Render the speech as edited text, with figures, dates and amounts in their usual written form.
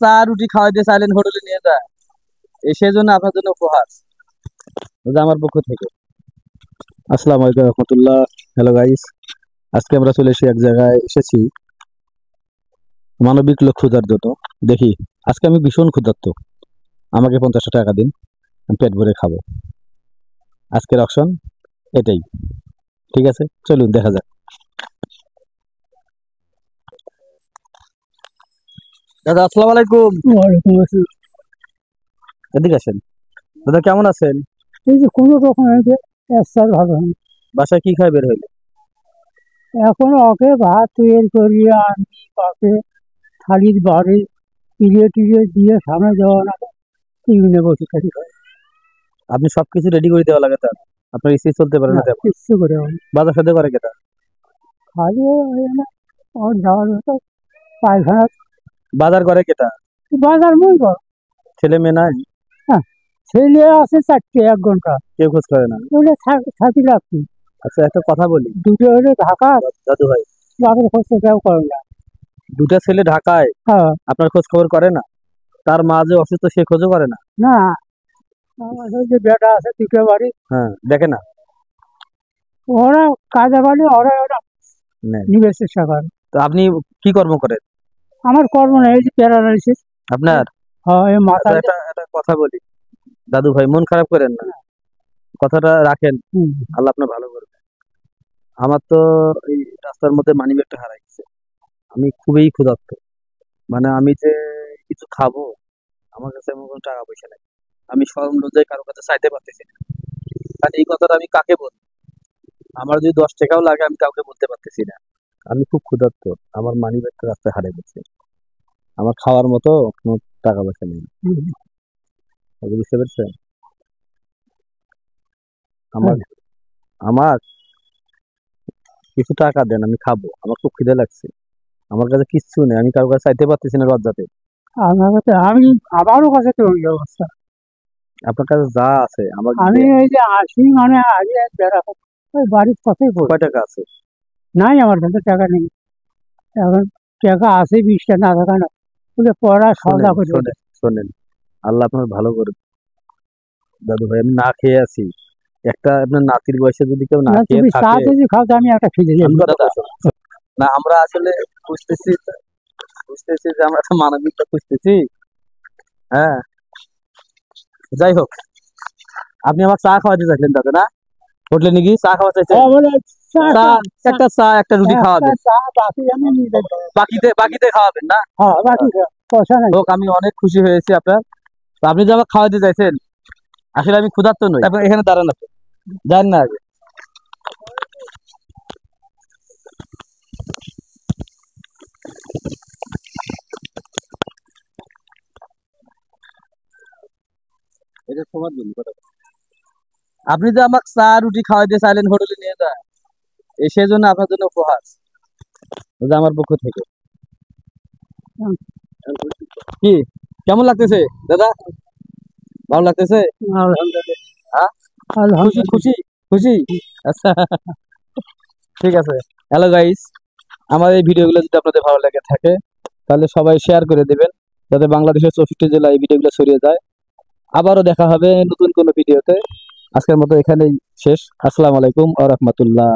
চা রুটি খাওয়াইতে চাইলেন হোটেলে নিয়ে যায়, সেই জন্য আপনার জন্য উপহার আমার পক্ষ থেকে। আসসালামু আলাইকুম রহমতুল্লাহ। হ্যালো গাইস, আজকে আমরা চলে এসে এক জায়গায় এসেছি মানবিক লক্ষ্য খোঁজার জন্য। দেখি, আজকে আমি ভীষণ ক্ষুধার্ত, আমাকে 50 টাকা দিন, আমি পেট ভরে খাবো। আজকের অপশন এটাই। ঠিক আছে, চলুন দেখা যাক। দাদা আসসালামু আলাইকুম। ওয়ালাইকুম আসসালাম। এদিকে আসেন। দাদা কেমন আছেন? এই যে কোনো রকম ভালো হয়। বাসায় কি খাই বের হইলে? এখন ওকে ভাত তৈরি করিয়ে আমি ওকে থালির বাড়ি পিড়িয়ে টিড়িয়ে দিয়ে সামনে দেওয়া না টিফিনে বসে থাকি। আপনি সবকিছু রেডি করে দেওয়া লাগে, তার আপনার স্ত্রী চলতে পারে না তেমন। কিচ্ছু করে বাজার সাথে করে কেটা? খালি ওর যাওয়ার মতো পায়খানা বাজার করে কেটা? বাজার মই কর। ছেলে মেয়ে নাই? হ্যাঁ, ছেলে আছে 4টে, 1 ঘন্টা কেউ খোঁজ করে না? ওটা থাকি লাগছি। আচ্ছা একটা কথা বলি, দুটো হলে ঢাকা, দাদু ভাই, বাপের খোঁজ কেউ করে না। দুটা ছেলে ঢাকায়, হ্যাঁ, আপনার খোঁজ খবর করে না? তার মা যে অসুস্থ সে খোঁজও করে না? না আমাদের যে বেটা আছে 2টে বাড়ি, হ্যাঁ দেখে না? ওরা কাজে বাড়ি ওরা নেই। নিবে চেষ্টা করে। তো আপনি কি কর্ম করেন? আমার কর্ম নেই, এই যে প্যারালাইসিস। আপনার? হ্যাঁ, এই মাথা আচ্ছা, একটা কথা বলি, দাদু ভাই মন খারাপ করেন না, কথাটা রাখেন, আল্লাহ আপনার ভালো করবে। আমার তো এই রাস্তার মধ্যে মানিব্যাগটা হারাই গেছে, আমি খুবই ক্ষুধার্ত, মানে আমি যে কিছু খাবো, আমার কাছে এমন কোনো টাকা পয়সা নেই, আমি শরম লজ্জায় কারো কাছে চাইতে পারতেছি না। আর এই কথাটা আমি কাকে বলবো? আমার যদি 10 টাকাও লাগে আমি কাউকে বলতে পারতেছি না। আমি খুব ক্ষুধার্ত, আমার মানিব্যাগটা রাস্তায় হারিয়ে গেছে, আমার খাওয়ার মতো কোনো টাকা পয়সা নেই। বুঝতে পারছেন? আমার আমার কিছু টাকা দেন, আমি খাবো, আমার খুব খিদে লাগছে, আমার কাছে কিচ্ছু নেই, আমি কারো কাছে চাইতে পারতেছি না লজ্জাতে। আমার কাছে আমি আমারও কাছে তো ওই অবস্থা। আপনার কাছে যা আছে আমার আমি এই যে আসি মানে আগে বেড়া ওই বাড়ির কথাই বল। কয় টাকা আছে? নাই আমার কাছে টাকা নেই। এখন টাকা আছে 20টা, না থাকা না বলে পড়া সওদা করে। শোনেন, আল্লাহ আপনার ভালো করবে দাদু ভাই, আমি না খেয়ে আছি, একটা আপনার নাতির বয়সে যদি কেউ না খেয়ে থাকে, যদি খাও আমি একটা খেয়ে যাই। না আমরা আসলে বুঝতেছি বুঝতেছি যে আমরা একটা মানবিকতা খুঁজতেছি। হ্যাঁ, যাই হোক, আপনি আমার চা খাওয়াতে চাইলেন দাদা, না হোটেলে নিয়ে গিয়ে চা খাওয়া চাইছেন? একটা চা একটা রুটি খাওয়াবেন, বাকিতে খাওয়াবেন না? হোক, আমি অনেক খুশি হয়েছি আপনার। আপনি যে আমাকে খাওয়াতে চাইছেন, আসলে আমি ক্ষুধার্ত নই। তারপর এখানে দাঁড়ান, আপনি যান না আগে। এটা সবার জন্য কথা। আপনি যে আমাকে চা রুটি খাওয়াইতে চাইলেন হোটেলে নিয়ে যায়, সেই জন্য আপনার জন্য উপহার আমার পক্ষ থেকে। কি কেমন লাগতেছে দাদা? ভালো লাগতেছে? হ্যাঁ, খুশি খুশি খুশি। আচ্ছা ঠিক আছে। হ্যালো গাইস, আমার এই ভিডিওগুলো যদি আপনাদের ভালো লাগে থাকে তাহলে সবাই শেয়ার করে দেবেন, যাতে বাংলাদেশের 64 জেলায় এই ভিডিওগুলো ছড়িয়ে যায়। আবারও দেখা হবে নতুন কোনো ভিডিওতে। আজকের মতো এখানেই শেষ। আসসালামু আলাইকুম ওয়া রাহমাতুল্লাহ।